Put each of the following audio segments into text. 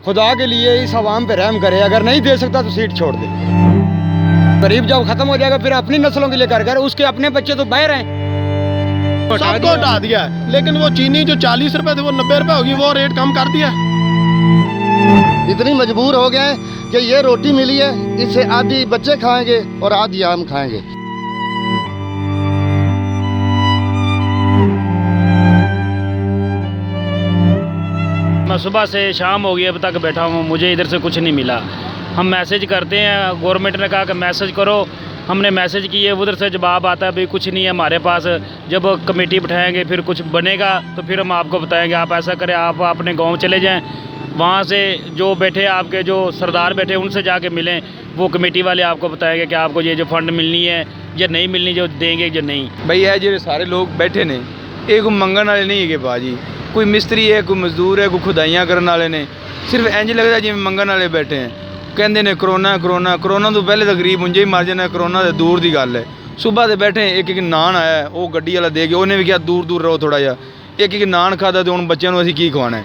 खुदा के लिए इस आवाम पे रहम करे, अगर नहीं दे सकता तो सीट छोड़ दे। गरीब जब खत्म हो जाएगा फिर अपनी नस्लों के लिए कर उसके अपने बच्चे तो बाहर हैं। सबको हटा दिया है, लेकिन वो चीनी जो 40 रुपए थे वो 90 रुपए होगी, वो रेट कम कर दिया। इतनी मजबूर हो गए हैं कि ये रोटी मिली है, इससे आधी बच्चे खाएंगे और आधी हम खाएंगे। मैं सुबह से शाम हो गई अब तक बैठा हूँ, मुझे इधर से कुछ नहीं मिला। हम मैसेज करते हैं, गवर्नमेंट ने कहा कि मैसेज करो, हमने मैसेज किए, उधर से जवाब आता है भाई कुछ नहीं है हमारे पास। जब कमेटी बिठाएंगे फिर कुछ बनेगा तो फिर हम आपको बताएंगे, आप ऐसा करें, आप अपने गांव चले जाएं, वहाँ से जो बैठे आपके जो सरदार बैठे उनसे जाके मिलें, वो कमेटी वाले आपको बताएंगे कि आपको ये जो फंड मिलनी है या नहीं मिलनी, जो देंगे या नहीं। भाई है जो सारे लोग बैठे ने, एक मंगन वाले नहीं है भाजी, कोई मिस्त्री है, कोई मजदूर है, कोई खुदाइयाँ करने वाले ने, सिर्फ इंज लगता जिवें मंगन वाले बैठे हैं। कहते ने करोना करोना करोना तो पहले तो गरीब उंजे ही मर जाना, करोना तो दूर की गल है। सुबह से बैठे एक एक नान आया, वो गड्डी वाला दे के उन्हें भी कहा दूर दूर रहो थोड़ा जा, एक एक नान खाता तो हम बच्चों को असीं की खवाना है।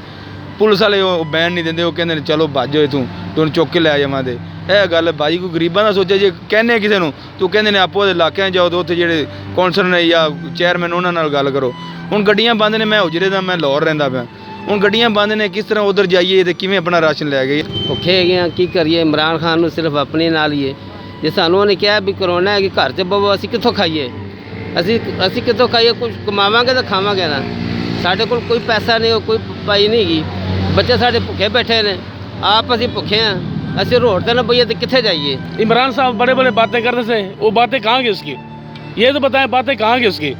पुलिस वाले बैन नहीं देंगे, वो कहते ने चलो भज जाओ तू तुम चुक के लै जावां। ते यह गल भाई कोई गरीबां का सोचा, जे कहने किसी को तो कहते ने आपो इलाके जाओ तो उत्थे जेहड़े कौंसल ने या चेयरमैन उन्होंने नाल गल करो। हुण गड्डियां बंद ने, मैं उजरे दा मैं लाहौर रहिंदा पिया, हुण गड्डियां बंद ने, किस तरह उधर जाइए तो किवें अपना राशन लै गए। भुखे है हाँ की करिए, इमरान खान नूं सिर्फ अपने नाल ही है। जे सानूं ने कहा भी करोना है कि घर च बवो, असीं कित्थों खाइए, असीं कित्थों खाइए, कुछ कमावांगे तो खावांगे ना। साडे कोल कोई पैसा नहीं, कोई पाई नहीं गी, बच्चे साडे भुखे बैठे ने, आप असीं भुखे हैं, असीं रोड ते ना बइए तो कित्थे जाइए। इमरान साहब बड़े बड़े बातें करते थे, वो बातें कहाँ की उसकी, ये तो बताएं बातें कहाँ की उसकी।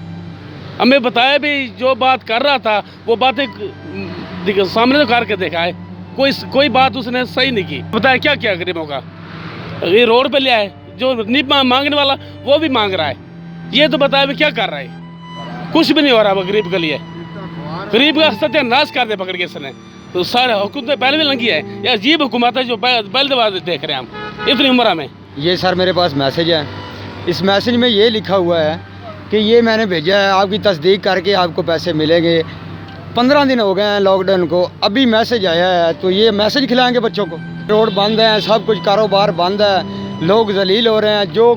हमें बताया भी जो बात कर रहा था वो बातें सामने तो करके देखा है, कोई बात उसने सही नहीं की। बताया क्या क्या गरीबों का, ये रोड पे ले आए, जो नहीं मांगने वाला वो भी मांग रहा है, ये तो बताया भी क्या कर रहा है, कुछ भी नहीं हो रहा वो गरीब के लिए। गरीब का सत्यानाश कर दे पकड़ के इसने, तो सारे हुकूमतें पहले भी लंघी है, ये अजीब हुकूमत है जो पहले दफा देख रहे हैं हम इतनी उम्र में। ये सर मेरे पास मैसेज है, इस मैसेज में ये लिखा हुआ है कि ये मैंने भेजा है, आपकी तस्दीक करके आपको पैसे मिलेंगे। 15 दिन हो गए हैं लॉकडाउन को, अभी मैसेज आया है, तो ये मैसेज खिलाएंगे बच्चों को। रोड बंद है, सब कुछ कारोबार बंद है, लोग जलील हो रहे हैं, जो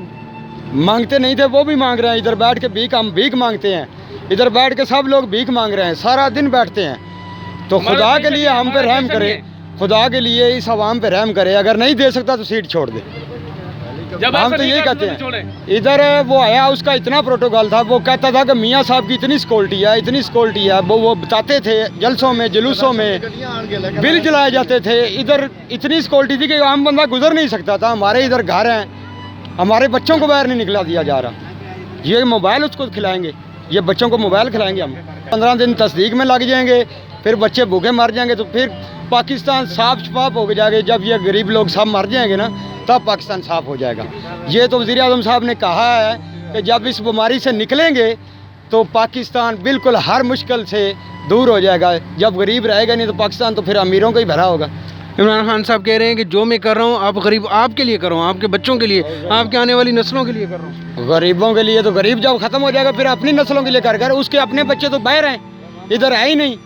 मांगते नहीं थे वो भी मांग रहे हैं। इधर बैठ के हम भीख मांगते हैं, इधर बैठ के सब लोग भीख मांग रहे हैं, सारा दिन बैठते हैं। तो खुदा के लिए हम पे रहम करे, खुदा के लिए इस आवाम पे रहम करे, अगर नहीं दे सकता तो सीट छोड़ दे। हम तो यही कहते हैं। इधर वो आया, उसका इतना प्रोटोकॉल था, वो कहता था कि मियाँ साहब की इतनी सिक्योरिटी है, इतनी सिक्योरिटी है, वो बताते थे जलसों में जुलूसों में बिल जलाए जाते थे। इधर इतनी सिक्योरिटी थी कि आम बंदा गुजर नहीं सकता था। हमारे इधर घर हैं, हमारे बच्चों को बाहर नहीं निकला दिया जा रहा। ये मोबाइल उसको खिलाएंगे, ये बच्चों को मोबाइल खिलाएंगे हम। 15 दिन तस्दीक में लग जाएंगे, फिर बच्चे भूखे मर जाएंगे, तो फिर पाकिस्तान साफ शफाफ हो जाएगा। जब ये गरीब लोग सब मर जाएंगे ना, तब पाकिस्तान साफ हो जाएगा। ये तो वज़ीर आज़म साहब ने कहा है कि जब इस बीमारी से निकलेंगे तो पाकिस्तान बिल्कुल हर मुश्किल से दूर हो जाएगा। जब गरीब रहेगा नहीं तो पाकिस्तान तो फिर अमीरों का ही भरा होगा। इमरान खान साहब कह रहे हैं कि जो मैं कर रहा हूँ आप गरीब आपके लिए कर रहा हूँ, आपके बच्चों के लिए, आपके आने वाली नस्लों के लिए कर रहा हूँ। गरीबों के लिए तो गरीब जब ख़त्म हो जाएगा फिर अपनी नस्लों के लिए कर उसके अपने बच्चे तो बाहर हैं, इधर है ही नहीं।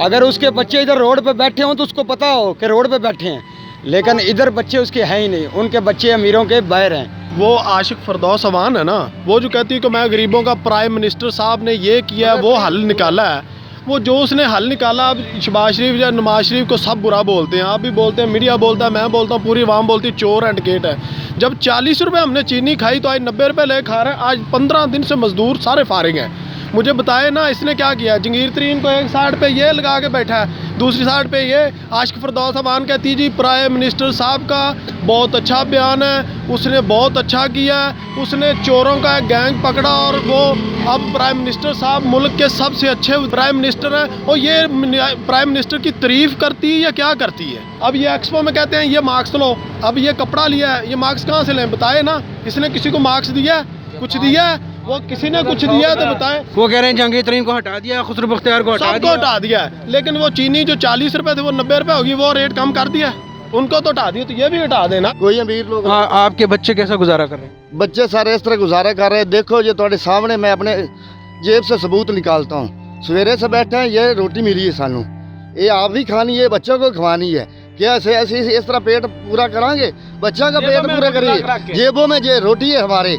अगर उसके बच्चे इधर रोड पे बैठे हों तो उसको पता हो कि रोड पे बैठे हैं, लेकिन इधर बच्चे उसके हैं ही नहीं, उनके बच्चे अमीरों के बाहर हैं। वो आशिक फरदौस अवान है ना, वो जो कहती है कि मैं गरीबों का, प्राइम मिनिस्टर साहब ने ये किया है, वो हल निकाला है, वो जो उसने हल निकाला। अब शहबाज शरीफ या नवाज शरीफ को सब बुरा बोलते हैं, आप भी बोलते हैं, मीडिया बोलता है, मैं बोलता हूँ, पूरी आवाम बोलती है चोर एंड गेट है। जब 40 रुपये हमने चीनी खाई तो आज 90 रुपये ले खा रहे हैं। आज 15 दिन से मजदूर सारे फारिग हैं। मुझे बताए ना इसने क्या किया। जंगीर तरीन को एक साइड पे ये लगा के बैठा है, दूसरी साइड पे ये आशिक फरदौस अवान कहती जी प्राइम मिनिस्टर साहब का बहुत अच्छा बयान है, उसने बहुत अच्छा किया, उसने चोरों का गैंग पकड़ा और वो अब प्राइम मिनिस्टर साहब मुल्क के सबसे अच्छे प्राइम मिनिस्टर हैं। और ये प्राइम मिनिस्टर की तारीफ करती है या क्या करती है। अब ये एक्सपो में कहते हैं ये मार्क्स लो, अब ये कपड़ा लिया है, ये मार्क्स कहाँ से लें बताए ना। इसने किसी को मार्क्स दिया, कुछ दिया, वो किसी ने कुछ दिया तो बताएं। वो कह रहे हैं जहांगीर तरीन को हटा दिया, खुसरो बख्तियार को हटा दिया, लेकिन वो चीनी जो 40 रुपए थे वो 90 रुपए होगी, वो रेट कम कर दिया। उनको तो हटा दिया, तो ये भी हटा देना। कोई अमीर लोग आपके बच्चे कैसा गुजारा कर रहे हैं? बच्चे सारे इस तरह गुजारा कर रहे हैं। देखो ये तुम्हारे सामने, मैं अपने जेब से सबूत निकालता हूँ। सवेरे से बैठे हैं, ये रोटी मिली है सानू, ये आप भी खानी है, बच्चों को खवानी है। क्या ऐसे इस तरह पेट पूरा कराएंगे? बच्चा का पेट पूरा करिए, जेबों में जे रोटी है हमारे।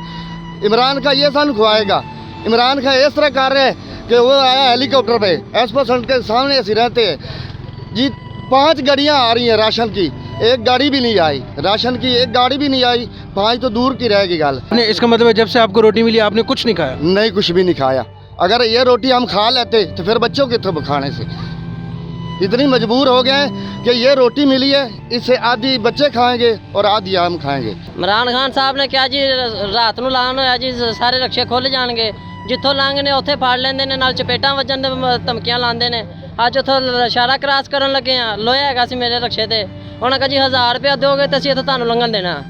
इमरान का ये सानू खवाएगा। इमरान का इस तरह कर रहे हैं कि वो आया हेलीकॉप्टर पे, एसपी के सामने ऐसे रहते हैं जी। 5 गाड़ियाँ आ रही हैं राशन की, एक गाड़ी भी नहीं आई राशन की, एक गाड़ी भी नहीं आई। 5 तो दूर की रहेगी गल। इसका मतलब है जब से आपको रोटी मिली आपने कुछ नहीं खाया? नहीं, कुछ भी नहीं खाया। अगर ये रोटी हम खा लेते तो फिर बच्चों के तो खाने से इतनी मजबूर हो गए हैं कि ये रोटी मिली है, इससे आधी बच्चे खाएंगे और आधी हम खाएंगे। इमरान खान साहब ने क्या जी रात ਨੂੰ ਐਲਾਨ ਹੋਇਆ ਜੀ ਸਾਰੇ ਰਕਸ਼ੇ ਖੁੱਲ ਜਾਣਗੇ, ਜਿੱਥੋਂ ਲੰਘ ਨੇ ਉੱਥੇ ਫੜ ਲੈਂਦੇ ਨੇ, ਨਾਲ ਚਪੇਟਾਂ ਵੱਜਣ ਦੇ ਧਮਕੀਆਂ ਲਾਉਂਦੇ ਨੇ। ਅੱਜ ਉੱਥੋਂ ਇਸ਼ਾਰਾ ਕ੍ਰਾਸ ਕਰਨ ਲੱਗੇ ਆ, ਲੋਹਾ ਹੈਗਾ ਸੀ ਮੇਰੇ ਰਕਸ਼ੇ ਤੇ, ਉਹਨਾਂ ਕਹਾ ਜੀ 1000 ਰੁਪਇਆ ਦਿਓਗੇ ਤੇ ਅਸੀਂ ਇੱਥੋਂ ਤੁਹਾਨੂੰ ਲੰਘਣ ਦੇਣਾ।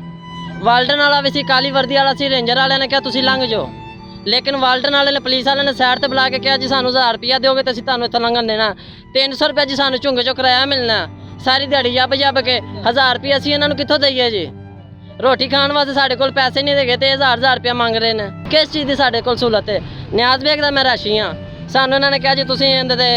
ਵਾਲਡਨ ਵਾਲਾ ਵੀ ਸੀ, ਕਾਲੀ ਵਰਦੀ ਵਾਲਾ ਸੀ, ਰੇਂਜਰ ਵਾਲਿਆਂ ਨੇ ਕਿਹਾ ਤੁਸੀਂ ਲੰਘ ਜਾਓ, ਲੇਕਿਨ ਵਾਲਡਨ ਵਾਲੇ ਨੇ ਪੁਲਿਸ ਵਾਲਿਆਂ ਨੇ ਸਾਈਡ ਤੇ ਬੁਲਾ ਕੇ ਕਿਹਾ ਜੀ ਸਾਨੂੰ 1000 ਰੁਪਇਆ ਦਿਓਗੇ ਤੇ ਅਸੀਂ ਤੁਹਾਨੂੰ ਇੱਥੋਂ ਲੰਘਣ ਦੇਣਾ। 300 ਰੁਪਇਆ ਜੀ ਸਾਨੂੰ ਝੁੰਗੇ ਚੋਂ ਕਿਰਾਇਆ ਮਿਲਣਾ, ਸਾਰੀ ਦਿਹਾੜੀ ਜੱਬ ਕੇ 1000 ਰੁਪਇਆ ਅਸੀਂ ਇਹਨਾਂ ਨੂੰ ਕਿੱਥੋਂ ਦਈਏ ਜੀ? ਰੋਟੀ ਖਾਣ ਵਾਸਤੇ ਸਾਡੇ ਕੋਲ ਪੈਸੇ ਨਹੀਂ ਹੈਗੇ ਤੇ 1000 ਰੁਪਇਆ ਮੰਗ ਰਹੇ ਨੇ। ਕਿਸ ਚੀਜ਼ ਦੀ ਸਾਡੇ ਕੋਲ ਸਹੂਲਤ ਹੈ? ਨਿਆਜ਼ ਬੇਗ ਦਾ ਮੈਂ ਰਾਸ਼ੀ ਹਾਂ, ਸਾਨੂੰ ਇਹਨਾਂ ਨੇ ਕਿਹਾ ਜੀ ਤੁਸੀਂ ਇਹਦੇ ਤੇ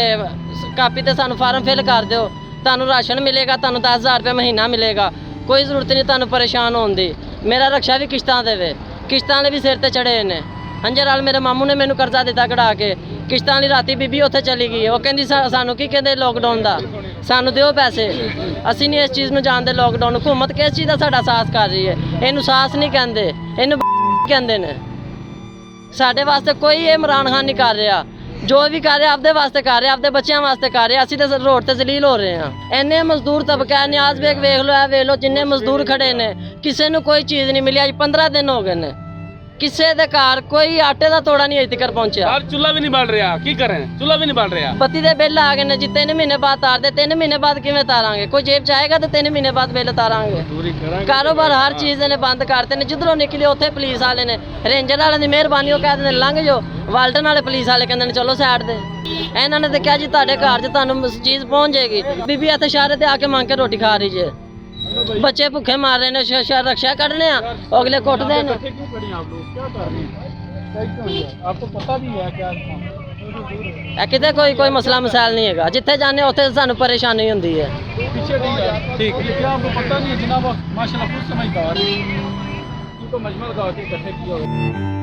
ਕਾਪੀ ਤੇ ਸਾਨੂੰ ਫਾਰਮ ਫਿਲ ਕਰ ਦਿਓ, ਤੁਹਾਨੂੰ ਰਾਸ਼ਨ ਮਿਲੇਗਾ, ਤੁਹਾਨੂੰ 10000 ਰੁਪਇਆ ਮਹੀਨਾ ਮਿਲੇਗਾ, ਕੋਈ ਜ਼ਰੂਰਤ ਨਹੀਂ ਤੁਹਾਨੂੰ ਪਰੇਸ਼ਾਨ ਹੋਣ ਦੀ। ਮੇਰਾ ਰਕਸ਼ਾ ਵੀ ਕਿਸ਼ਤਾਂ ਦੇਵੇ, ਕਿਸ਼ਤਾਂ ਵਾਲੇ ਵੀ ਸਿਰ ਤੇ ਚੜੇ ਨੇ। ਹੰਝਰ ਵਾਲ ਮੇਰੇ ਮਾਮੂ ਨੇ ਮੈਨੂੰ ਕਰਜ਼ਾ ਦਿੱਤਾ ਕਢਾ ਕੇ, ਕਿਸ਼ਤਾਂ ਵਾਲੀ ਰਾਤੀ ਬੀਬੀ ਉੱਥੇ ਚਲੀ ਗਈ, ਉਹ ਕਹਿੰਦੀ ਸਾਨੂੰ ਕੀ ਕਹਿੰਦੇ ਲੋਕਡਾਊਨ ਦਾ, ਸਾਨੂੰ ਦਿਓ ਪੈਸੇ। ਅਸੀਂ ਨਹੀਂ ਇਸ ਚੀਜ਼ ਨੂੰ ਜਾਣਦੇ ਲੋਕਡਾਊਨ। ਹੁਕੂਮਤ ਕਿਸ ਚੀਜ਼ ਦਾ ਸਾਡਾ ਸਾਥ ਕਰ ਰਹੀ ਹੈ? ਇਹਨੂੰ ਸਾਥ ਨਹੀਂ ਕਹਿੰਦੇ, ਇਹਨੂੰ ਕਹਿੰਦੇ ਨੇ। ਸਾਡੇ ਵਾਸਤੇ ਕੋਈ ਇਹ ਇਮਰਾਨ ਖਾਨ ਨਹੀਂ ਕਰ ਰਿਹਾ, ਜੋ ਵੀ ਕਰ ਰਿਹਾ ਆਪਦੇ ਵਾਸਤੇ ਕਰ ਰਿਹਾ, ਆਪਦੇ ਬੱਚਿਆਂ ਵਾਸਤੇ ਕਰ ਰਿਹਾ। ਅਸੀਂ ਤਾਂ ਰੋਡ ਤੇ ਜ਼ਲੀਲ ਹੋ ਰਹੇ ਹਾਂ। ਇੰਨੇ ਮਜ਼ਦੂਰ ਤਬਕਾ ਨਿਆਜ਼ ਬੇਗ ਵੇਖ ਲਓ, ਇਹ ਵੇਖ ਲਓ ਜਿੰਨੇ ਮਜ਼ਦੂਰ ਖੜੇ ਨੇ, ਕਿਸੇ ਨੂੰ ਕੋਈ ਚੀਜ਼ ਨਹੀਂ ਮਿਲੀ। ਅੱਜ 15 ਦਿਨ ਹੋ ਗਏ ਨੇ, ਕਿਸੇ ਦੇ ਘਰ ਕੋਈ ਆਟੇ ਦਾ ਤੋੜਾ ਨਹੀਂ ਅਜੇ ਤੱਕ ਪਹੁੰਚਿਆ। और चूल्हा भी नहीं बढ़ रहा, की करें? चूल्हा भी नहीं बढ़ रहा। ਬੱਤੀ ਦੇ ਬਿੱਲ ਆ ਗਏ ਨੇ ਜੀ, 3 ਮਹੀਨੇ ਬਾਅਦ ਤਾਰਦੇ। 3 ਮਹੀਨੇ ਬਾਅਦ ਕਿਵੇਂ ਤਾਰਾਂਗੇ? ਕੋਈ ਜੇਬ ਚ ਆਏਗਾ ਤਾਂ 3 ਮਹੀਨੇ ਬਾਅਦ ਬਿੱਲ ਤਾਰਾਂਗੇ। ਕਾਰੋਬਾਰ ਹਰ ਚੀਜ਼ ਨੇ ਬੰਦ ਕਰਤੇ ਨੇ, ਜਿੱਧਰੋਂ ਨਿਕਲੇ ਉੱਥੇ ਪੁਲਿਸ ਵਾਲੇ ਨੇ, ਰੇਂਜਰ ਵਾਲਿਆਂ ਦੀ ਮਿਹਰਬਾਨੀ, ਉਹ ਕਹਿੰਦੇ ਨੇ ਲੰਘ ਜਾਓ, ਵਾਲਟਨ ਵਾਲੇ ਪੁਲਿਸ ਵਾਲੇ ਕਹਿੰਦੇ ਨੇ ਚਲੋ ਸਾਈਡ ਦੇ। ਇਹਨਾਂ ਨੇ ਤਾਂ ਕਿਹਾ ਜੀ ਤੁਹਾਡੇ ਘਰ 'ਚ ਤੁਹਾਨੂੰ ਚੀਜ਼ ਪਹੁੰਚ ਜਾਏਗੀ। ਬੀਬੀ ਇੱਥੇ ਇਸ਼ਾਰੇ ਤੇ ਆ ਕੇ ਮੰਗ ਕੇ ਰੋਟੀ ਖਾ ਰਹੀ ਜੇ, ਬੱਚੇ ਭੁੱਖੇ ਮਾਰ ਰਹੇ ਨੇ, ਰਕਸ਼ਾ ਕੱਢਨੇ ਆ, ਅਗਲੇ ਕੁੱਟਦੇ ਨੇ। आपको पता भी है क्या? ਇਹ ਕਿਤੇ ਕੋਈ ਮਸਲਾ ਮਸਾਇਲ ਨਹੀਂ ਹੈਗਾ, ਜਿੱਥੇ ਜਾਂਦੇ ਉੱਥੇ ਸਾਨੂੰ ਪਰੇਸ਼ਾਨੀ ਹੁੰਦੀ ਹੈ। पीछे नहीं है। ठीक है, क्या आपको पता नहीं है जनाब? माशाल्लाह कुछ समझदार है, इनको मजमा लगा के इकट्ठे किया हुआ है।